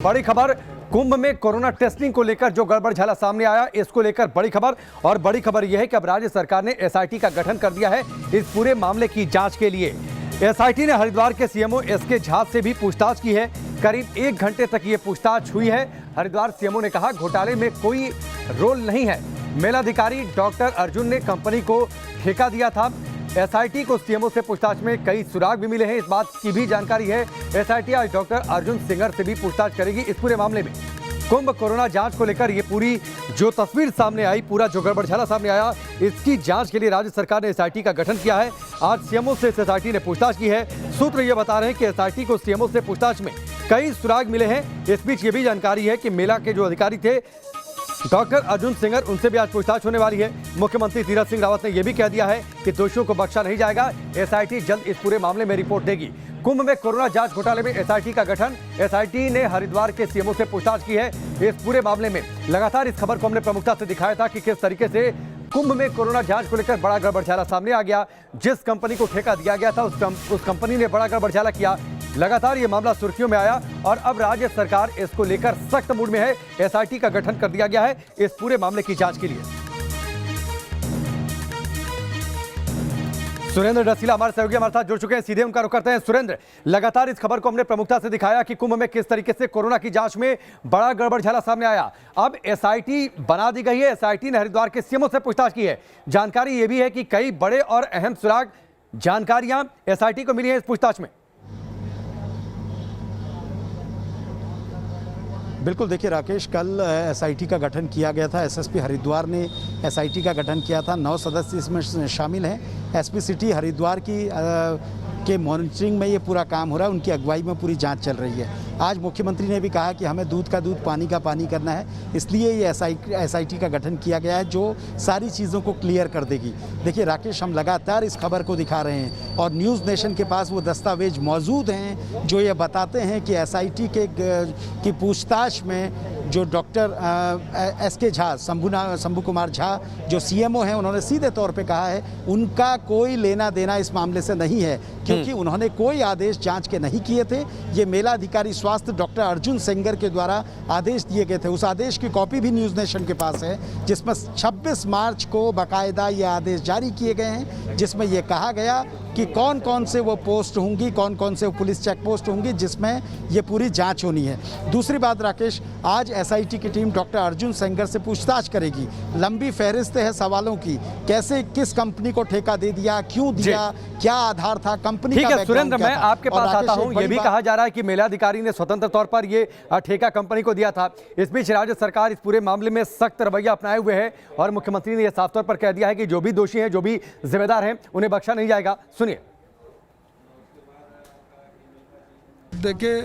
बड़ी खबर, कुंभ में कोरोना टेस्टिंग को लेकर जो गड़बड़झाला सामने आया, इसको लेकर बड़ी खबर। और बड़ी खबर यह है कि अब राज्य सरकार ने एसआईटी का गठन कर दिया है इस पूरे मामले की जांच के लिए। एसआईटी ने हरिद्वार के सीएमओ एसके झा से भी पूछताछ की है। करीब 1 घंटे तक ये पूछताछ हुई है। हरिद्वार सीएमओ ने कहा घोटाले में कोई रोल नहीं है। मेलाधिकारी डॉक्टर अर्जुन ने कंपनी को ठेका दिया था। एसआईटी को सीएमओ से पूछताछ में कई सुराग भी मिले हैं, इस बात की भी जानकारी है। एसआईटी आज डॉक्टर अर्जुन सिंगर से भी पूछताछ करेगी इस पूरे मामले में। कुंभ कोरोना जांच को लेकर ये पूरी जो तस्वीर सामने आई, पूरा जो गड़बड़झाला सामने आया, इसकी जांच के लिए राज्य सरकार ने एसआईटी का गठन किया है। आज सीएमओ से एसआईटी ने पूछताछ की है। सूत्र ये बता रहे हैं कि एसआईटी को सीएमओ से पूछताछ में कई सुराग मिले हैं। इस बीच ये भी जानकारी है कि मेला के जो अधिकारी थे डॉक्टर अर्जुन सिंगर, उनसे भी आज पूछताछ होने वाली है। मुख्यमंत्री तीरथ सिंह रावत ने यह भी कह दिया है कि दोषियों को बख्शा नहीं जाएगा। एसआईटी जल्द इस पूरे मामले में रिपोर्ट देगी। कुंभ में कोरोना जांच घोटाले में एसआईटी का गठन। एसआईटी ने हरिद्वार के सीएमओ से पूछताछ की है इस पूरे मामले में। लगातार इस खबर को हमने प्रमुखता से दिखाया था कि किस तरीके से कुंभ में कोरोना जांच को लेकर बड़ा गड़बड़झाला सामने आ गया। जिस कंपनी को ठेका दिया गया था उस कंपनी ने बड़ा गड़बड़झाला किया। लगातार ये मामला सुर्खियों में आया और अब राज्य सरकार इसको लेकर सख्त मूड में है। एसआईटी का गठन कर दिया गया है इस पूरे मामले की जांच के लिए। सुरेंद्र रसीला हमारे सहयोगी हमारे साथ जुड़ चुके हैं, सीधे उनका रुख करते हैं। सुरेंद्र, लगातार इस खबर को हमने प्रमुखता से दिखाया कि कुंभ में किस तरीके से कोरोना की जांच में बड़ा गड़बड़झाला सामने आया। अब एसआईटी बना दी गई है। एसआईटी ने हरिद्वार के सीएमओ से पूछताछ की है। जानकारी यह भी है कि कई बड़े और अहम सुराग जानकारियां एसआईटी को मिली है इस पूछताछ में। बिल्कुल, देखिए राकेश, कल एसआईटी का गठन किया गया था। एसएसपी हरिद्वार ने एसआईटी का गठन किया था। 9 सदस्य इसमें शामिल हैं। एसपी सिटी हरिद्वार के मॉनिटरिंग में ये पूरा काम हो रहा है, उनकी अगुवाई में पूरी जांच चल रही है। आज मुख्यमंत्री ने भी कहा कि हमें दूध का दूध पानी का पानी करना है, इसलिए ये एसआईटी का गठन किया गया है जो सारी चीज़ों को क्लियर कर देगी। देखिए राकेश, हम लगातार इस खबर को दिखा रहे हैं और न्यूज़ नेशन के पास वो दस्तावेज मौजूद हैं जो ये बताते हैं कि एसआईटी की पूछताछ में जो डॉक्टर एसके झा, शंभू कुमार झा जो सीएमओ हैं, उन्होंने सीधे तौर पे कहा है उनका कोई लेना देना इस मामले से नहीं है, क्योंकि उन्होंने कोई आदेश जांच के नहीं किए थे। ये मेला अधिकारी स्वास्थ्य डॉक्टर अर्जुन सिंगर के द्वारा आदेश दिए गए थे। उस आदेश की कॉपी भी न्यूज़ नेशन के पास है, जिसमें 26 मार्च को बाकायदा ये आदेश जारी किए गए हैं, जिसमें ये कहा गया कि कौन कौन से वो पोस्ट होंगी, कौन कौन से वो पुलिस चेक पोस्ट होंगी, जिसमें ये पूरी जांच होनी है। दूसरी बात राकेश, आज एसआईटी की टीम डॉक्टर अर्जुन सिंगर से पूछताछ करेगी। लंबी फहरिस्त है सवालों की, कैसे किस कंपनी को ठेका दे दिया, क्यों दिया, क्या आधार था, कंपनी का बैकग्राउंड। सुरेंद्र, मैं आपके पास आता हूं। यह भी कहा जा रहा है कि मेलाधिकारी ने स्वतंत्र तौर पर ये ठेका कंपनी को दिया था। इस बीच राज्य सरकार इस पूरे मामले में सख्त रवैया अपनाए हुए है और मुख्यमंत्री ने यह साफ तौर पर कह दिया है कि जो भी दोषी हैं, जो भी जिम्मेदार हैं, उन्हें बख्शा नहीं जाएगा। सुनिए। देखिए,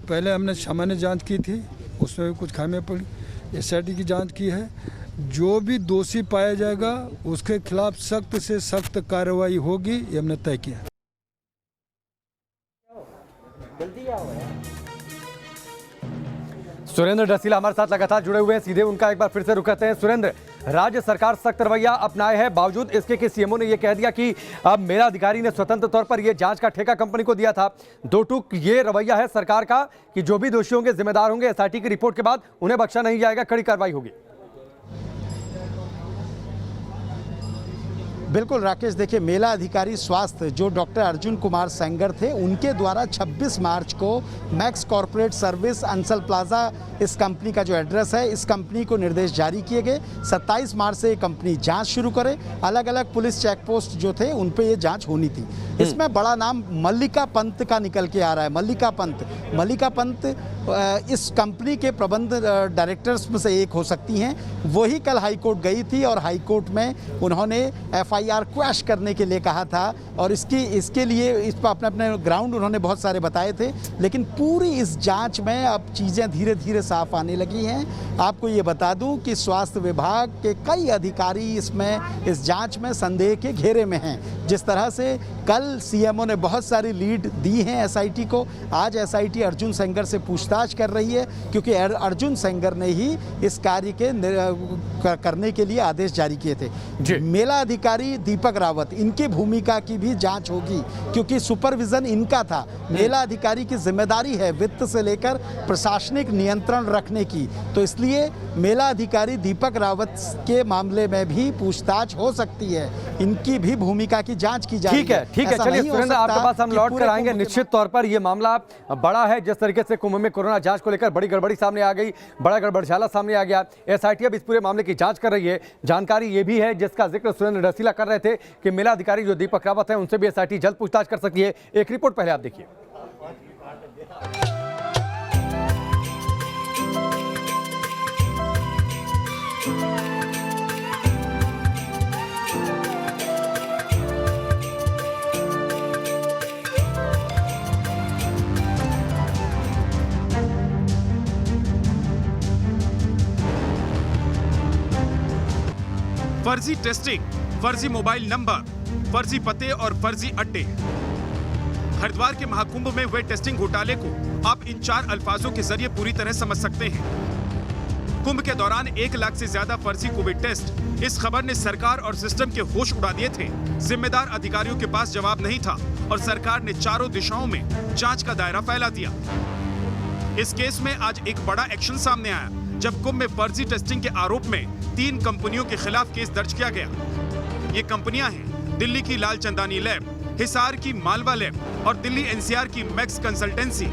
पहले हमने सामान्य जांच की थी, उसमें भी कुछ खामियां पड़ी। एसआईटी की जांच की है। जो भी दोषी पाया जाएगा उसके खिलाफ सख्त से सख्त कार्रवाई होगी, ये हमने तय किया। सुरेंद्र रसीला हमारे साथ लगातार जुड़े हुए हैं, सीधे उनका एक बार फिर से रुख करते हैं। सुरेंद्र, राज्य सरकार सख्त रवैया अपनाए है, बावजूद इसके कि सीएमओ ने यह कह दिया कि अब मेरा अधिकारी ने स्वतंत्र तौर पर यह जांच का ठेका कंपनी को दिया था। दो टूक ये रवैया है सरकार का कि जो भी दोषी होंगे, जिम्मेदार होंगे, एसआईटी की रिपोर्ट के बाद उन्हें बख्शा नहीं जाएगा, कड़ी कार्रवाई होगी। बिल्कुल राकेश, देखिए, मेला अधिकारी स्वास्थ्य जो डॉक्टर अर्जुन कुमार सेंगर थे, उनके द्वारा 26 मार्च को max corporate service Ansal plaza, इस कंपनी का जो एड्रेस है, इस कंपनी को निर्देश जारी किए गए 27 मार्च से ये कंपनी जांच शुरू करे। अलग अलग पुलिस चेक पोस्ट जो थे उन पे ये जांच होनी थी। इसमें बड़ा नाम मल्लिका पंत का निकल के आ रहा है। मल्लिका पंत इस कंपनी के प्रबंध डायरेक्टर्स में से एक हो सकती हैं। वही कल हाईकोर्ट गई थी और हाईकोर्ट में उन्होंने एफआईआर क्वैश करने के लिए कहा था और इसके लिए इस पर अपने ग्राउंड उन्होंने बहुत सारे बताए थे। लेकिन पूरी इस जांच में अब चीज़ें धीरे धीरे साफ आने लगी हैं। आपको ये बता दूं कि स्वास्थ्य विभाग के कई अधिकारी इसमें इस जांच में संदेह के घेरे में हैं। जिस तरह से कल सीएमओ ने बहुत सारी लीड दी हैं एसआईटी को। आज एसआईटी अर्जुन सेंगर से पूछताछ कर रही है, क्योंकि अर्जुन सेंगर ने ही इस कार्य के करने के लिए आदेश जारी किए थे। मेला अधिकारी दीपक रावत, इनकी भूमिका की भी जांच होगी, क्योंकि सुपरविजन इनका था। मेला अधिकारी की जिम्मेदारी है वित्त से लेकर प्रशासनिक नियंत्रण रखने की, तो इसलिए मेला अधिकारी दीपक रावत के मामले में भी पूछताछ हो सकती है। इनकी भी भूमिका की जांच की जाएगी। ठीक है, चलिए सुरेंद्र, आपके पास हम लौट कर आएंगे। निश्चित तौर पर यह मामला बड़ा है। जिस तरीके से कुंभ में कोरोना जांच को लेकर बड़ी गड़बड़ी सामने आ गई, बड़ा गड़बड़झाला सामने आ गया, एसआईटी अब इस पूरे मामले की जांच कर रही है। जानकारी ये भी है, जिसका जिक्र सुरेंद्र रसीला कर रहे थे, कि मेला अधिकारी जो दीपक रावत है, उनसे भी एसआईटी जल्द पूछताछ कर सकती है। एक रिपोर्ट पहले आप देखिए। फर्जी टेस्टिंग, फर्जी मोबाइल नंबर, फर्जी पते और फर्जी अड्डे। हरिद्वार के महाकुंभ में हुए टेस्टिंग घोटाले को आप इन 4 अल्फाजों के जरिए पूरी तरह समझ सकते हैं। कुंभ के दौरान 1 लाख से ज्यादा फर्जी कोविड टेस्ट। इस खबर ने सरकार और सिस्टम के होश उड़ा दिए थे। जिम्मेदार अधिकारियों के पास जवाब नहीं था और सरकार ने चारों दिशाओं में जांच का दायरा फैला दिया। इस केस में आज एक बड़ा एक्शन सामने आया, जब कुंभ में फर्जी टेस्टिंग के आरोप में 3 कंपनियों के खिलाफ केस दर्ज किया गया। ये कंपनियां हैं दिल्ली की लाल चंदानी लैब, हिसार की मालवा लैब और दिल्ली एनसीआर की मैक्स कंसल्टेंसी।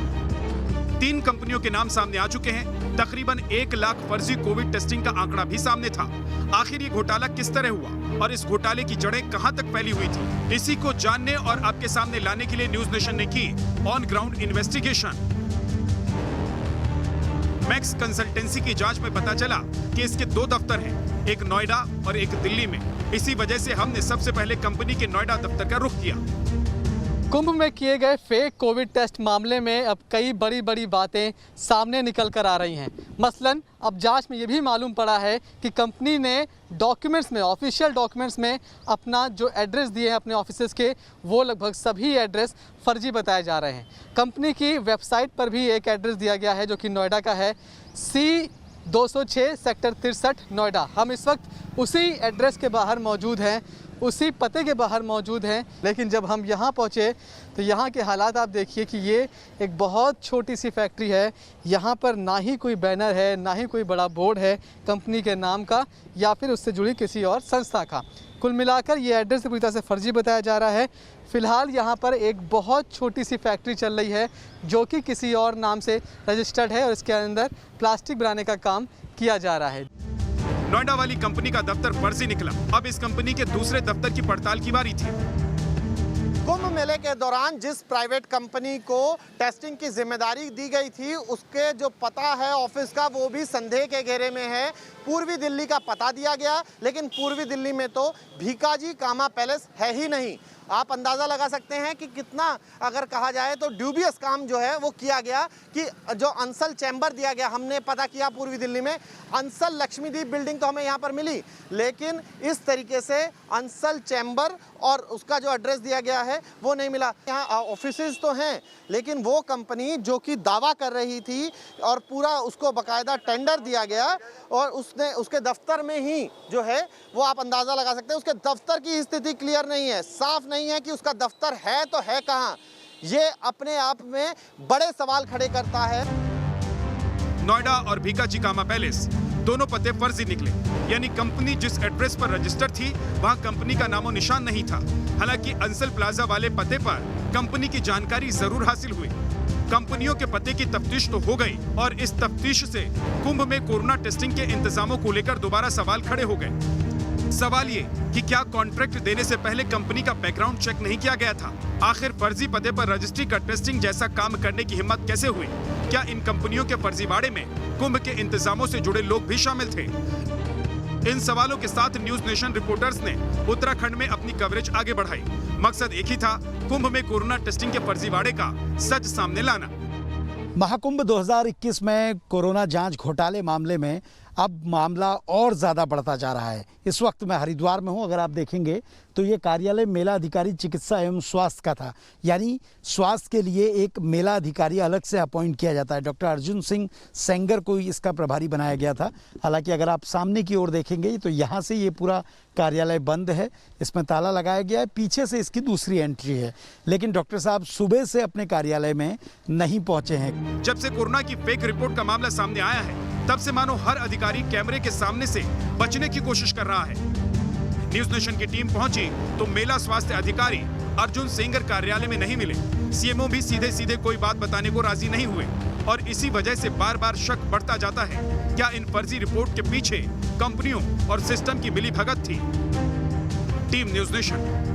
3 कंपनियों के नाम सामने आ चुके हैं। तकरीबन 1 लाख फर्जी कोविड टेस्टिंग का आंकड़ा भी सामने था। आखिर ये घोटाला किस तरह हुआ और इस घोटाले की जड़ें कहां तक फैली हुई थी, इसी को जानने और आपके सामने लाने के लिए न्यूज नेशन ने की on ground investigation. Max consultancy की जांच में पता चला कि इसके 2 दफ्तर हैं, एक नोएडा और एक दिल्ली में। इसी वजह से हमने सबसे पहले कंपनी के नोएडा दफ्तर का रुख किया। कुंभ में किए गए फेक कोविड टेस्ट मामले में अब कई बड़ी बड़ी बातें सामने निकल कर आ रही हैं। मसलन अब जांच में ये भी मालूम पड़ा है कि कंपनी ने डॉक्यूमेंट्स में, ऑफिशियल डॉक्यूमेंट्स में अपना जो एड्रेस दिए हैं अपने ऑफिसेज़ के, वो लगभग सभी एड्रेस फर्जी बताए जा रहे हैं। कंपनी की वेबसाइट पर भी एक एड्रेस दिया गया है जो कि नोएडा का है, C206 सेक्टर 63 नोएडा। हम इस वक्त उसी एड्रेस के बाहर मौजूद हैं, उसी पते के बाहर मौजूद हैं। लेकिन जब हम यहाँ पहुँचे तो यहाँ के हालात आप देखिए कि ये एक बहुत छोटी सी फैक्ट्री है। यहाँ पर ना ही कोई बैनर है, ना ही कोई बड़ा बोर्ड है कंपनी के नाम का या फिर उससे जुड़ी किसी और संस्था का। कुल मिलाकर ये एड्रेस पूरी तरह से फर्जी बताया जा रहा है। फ़िलहाल यहाँ पर एक बहुत छोटी सी फैक्ट्री चल रही है जो कि किसी और नाम से रजिस्टर्ड है और इसके अंदर प्लास्टिक बनाने का काम किया जा रहा है। नोएडा वाली कंपनी का दफ्तर फर्जी निकला। अब इस कंपनी के दूसरे दफ्तर की पड़ताल की बारी थी। कुंभ मेले के दौरान जिस प्राइवेट कंपनी को टेस्टिंग की जिम्मेदारी दी गई थी, उसके जो पता है ऑफिस का, वो भी संदेह के घेरे में है। पूर्वी दिल्ली का पता दिया गया, लेकिन पूर्वी दिल्ली में तो भीकाजी कामा पैलेस है ही नहीं। आप अंदाज़ा लगा सकते हैं कि कितना, अगर कहा जाए तो ड्यूबियस काम जो है वो किया गया। कि जो अंसल चैम्बर दिया गया, हमने पता किया पूर्वी दिल्ली में अंसल लक्ष्मीदीप बिल्डिंग तो हमें यहाँ पर मिली, लेकिन इस तरीके से अंसल चैम्बर और उसका जो एड्रेस दिया गया है वो नहीं मिला। यहाँ ऑफिसेज तो हैं, लेकिन वो कंपनी जो कि दावा कर रही थी और पूरा उसको बाकायदा टेंडर दिया गया और उसने उसके दफ्तर में ही जो है वो आप अंदाज़ा लगा सकते हैं, उसके दफ्तर की स्थिति क्लियर नहीं है, साफ नहीं है कि उसका दफ्तर है तो है कहाँ। ये अपने आप में बड़े सवाल खड़े करता है। नोएडा और भीकाजी कामा पैलेस दोनों पते फर्जी निकले, यानी कंपनी जिस एड्रेस पर रजिस्टर थी वहां कंपनी का नामो निशान नहीं था। हालांकि अंसल प्लाजा वाले पते पर कंपनी की जानकारी जरूर हासिल हुई। कंपनियों के पते की तफ्तीश तो हो गई और इस तफ्तीश से कुंभ में कोरोना टेस्टिंग के इंतजामों को लेकर दोबारा सवाल खड़े हो गए। सवाल ये कि क्या कॉन्ट्रैक्ट देने से पहले कंपनी का बैकग्राउंड चेक नहीं किया गया था? आखिर फर्जी पते पर रजिस्ट्री का टेस्टिंग जैसा काम करने की हिम्मत कैसे हुई? क्या इन कंपनियों के फर्जीवाड़े में कुंभ के इंतजामों से जुड़े लोग भी शामिल थे? इन सवालों के साथ न्यूज नेशन रिपोर्टर्स ने उत्तराखंड में अपनी कवरेज आगे बढ़ाई। मकसद एक ही था, कुंभ में कोरोना टेस्टिंग के फर्जीवाड़े का सच सामने लाना। महाकुंभ 2021 में कोरोना जांच घोटाले मामले में अब मामला और ज़्यादा बढ़ता जा रहा है। इस वक्त मैं हरिद्वार में हूँ। अगर आप देखेंगे तो ये कार्यालय मेला अधिकारी चिकित्सा एवं स्वास्थ्य का था, यानी स्वास्थ्य के लिए एक मेला अधिकारी अलग से अपॉइंट किया जाता है। डॉक्टर अर्जुन सिंह सेंगर को इसका प्रभारी बनाया गया था। हालांकि अगर आप सामने की ओर देखेंगे तो यहाँ से ये पूरा कार्यालय बंद है, इसमें ताला लगाया गया है, पीछे से इसकी दूसरी एंट्री है। लेकिन डॉक्टर साहब सुबह से अपने कार्यालय में नहीं पहुँचे हैं। जब से कोरोना की फेक रिपोर्ट का मामला सामने आया है, तब से मानो हर अधिकारी कैमरे के सामने से बचने की कोशिश कर रहा है। न्यूज नेशन की टीम पहुंची तो मेला स्वास्थ्य अधिकारी अर्जुन सेंगर कार्यालय में नहीं मिले। सीएमओ भी सीधे सीधे कोई बात बताने को राजी नहीं हुए और इसी वजह से बार बार शक बढ़ता जाता है, क्या इन फर्जी रिपोर्ट के पीछे कंपनियों और सिस्टम की मिलीभगत थी। Team News Nation.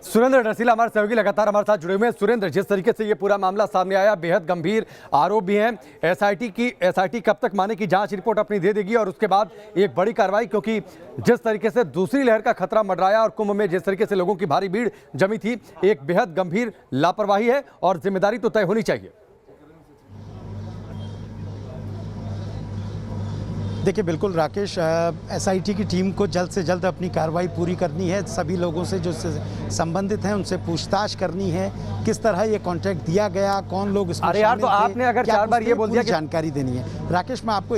Surendra Rasila हमारे सहयोगी लगातार हमारे साथ जुड़े हुए हैं। सुरेंद्र, जिस तरीके से ये पूरा मामला सामने आया, बेहद गंभीर आरोप भी हैं। एसआईटी कब तक माने की जांच रिपोर्ट अपनी दे देगी और उसके बाद एक बड़ी कार्रवाई, क्योंकि जिस तरीके से दूसरी लहर का खतरा मंडराया और कुंभ में जिस तरीके से लोगों की भारी भीड़ जमी थी, एक बेहद गंभीर लापरवाही है और जिम्मेदारी तो तय होनी चाहिए। देखिए बिल्कुल राकेश, एसआईटी की टीम को जल्द से जल्द अपनी कार्रवाई पूरी करनी है। सभी लोगों से जो संबंधित हैं उनसे पूछताछ करनी है, किस तरह ये कॉन्ट्रैक्ट दिया गया, कौन लोग इसमें अरे यार, तो आपने अगर 4 बार ये बोल दिया कि जानकारी देनी है। राकेश, मैं आपको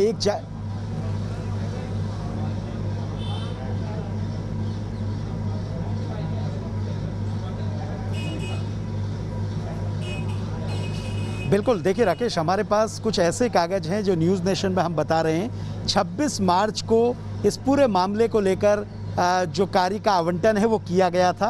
बिल्कुल, देखिए राकेश, हमारे पास कुछ ऐसे कागज हैं जो न्यूज़ नेशन में हम बता रहे हैं। 26 मार्च को इस पूरे मामले को लेकर जो कार्य का आवंटन है वो किया गया था।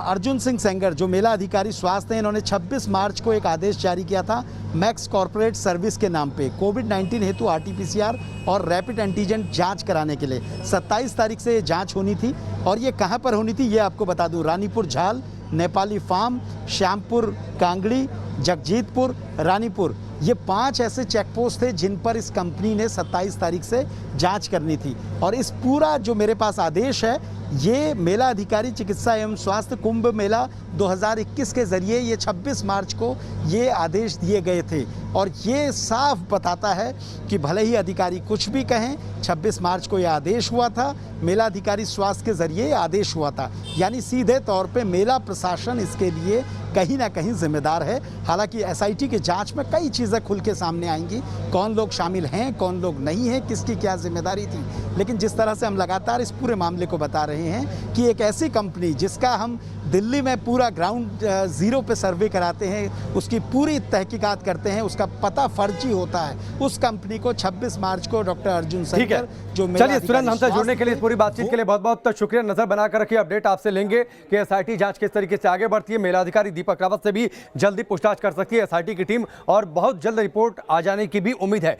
अर्जुन सिंह सेंगर जो मेला अधिकारी स्वास्थ्य हैं, इन्होंने 26 मार्च को एक आदेश जारी किया था मैक्स कॉर्पोरेट सर्विस के नाम पे कोविड-19 हेतु आरटीपीसीआर और रैपिड एंटीजन जांच कराने के लिए। 27 तारीख से ये जांच होनी थी और ये कहाँ पर होनी थी ये आपको बता दूं। रानीपुर झाल, नेपाली फार्म, श्यामपुर कांगड़ी, जगजीतपुर, रानीपुर, ये 5 ऐसे चेक पोस्ट थे जिन पर इस कंपनी ने 27 तारीख से जांच करनी थी। और इस पूरा जो मेरे पास आदेश है, ये मेला अधिकारी चिकित्सा एवं स्वास्थ्य कुंभ मेला 2021 के जरिए ये 26 मार्च को ये आदेश दिए गए थे। और ये साफ बताता है कि भले ही अधिकारी कुछ भी कहें, 26 मार्च को यह आदेश हुआ था, मेला अधिकारी स्वास्थ्य के जरिए आदेश हुआ था। यानी सीधे तौर पे मेला प्रशासन इसके लिए कहीं ना कहीं जिम्मेदार है। हालांकि एसआईटी की जांच में कई चीज़ें खुल के सामने आएंगी, कौन लोग शामिल हैं, कौन लोग नहीं हैं, किसकी क्या जिम्मेदारी थी। लेकिन जिस तरह से हम लगातार इस पूरे मामले को बता रहे हैं कि एक ऐसी कंपनी जिसका हम दिल्ली में पूरा ग्राउंड ज़ीरो पे सर्वे कराते हैं, उसकी पूरी तहकीकात करते हैं, उसका पता फर्जी होता है, उस कंपनी को 26 मार्च को डॉक्टर अर्जुन सेंगर जो चलिए सुरेंद्र, हमसे जुड़ने के लिए, पूरी बातचीत के लिए बहुत बहुत शुक्रिया। नजर बनाकर रखिए, अपडेट आपसे लेंगे कि एसआईटी जांच किस तरीके से आगे बढ़ती है। मेला अधिकारी दीपक रावत से भी जल्दी पूछताछ कर सकती है एसआईटी की टीम और बहुत जल्द रिपोर्ट आ जाने की भी उम्मीद है।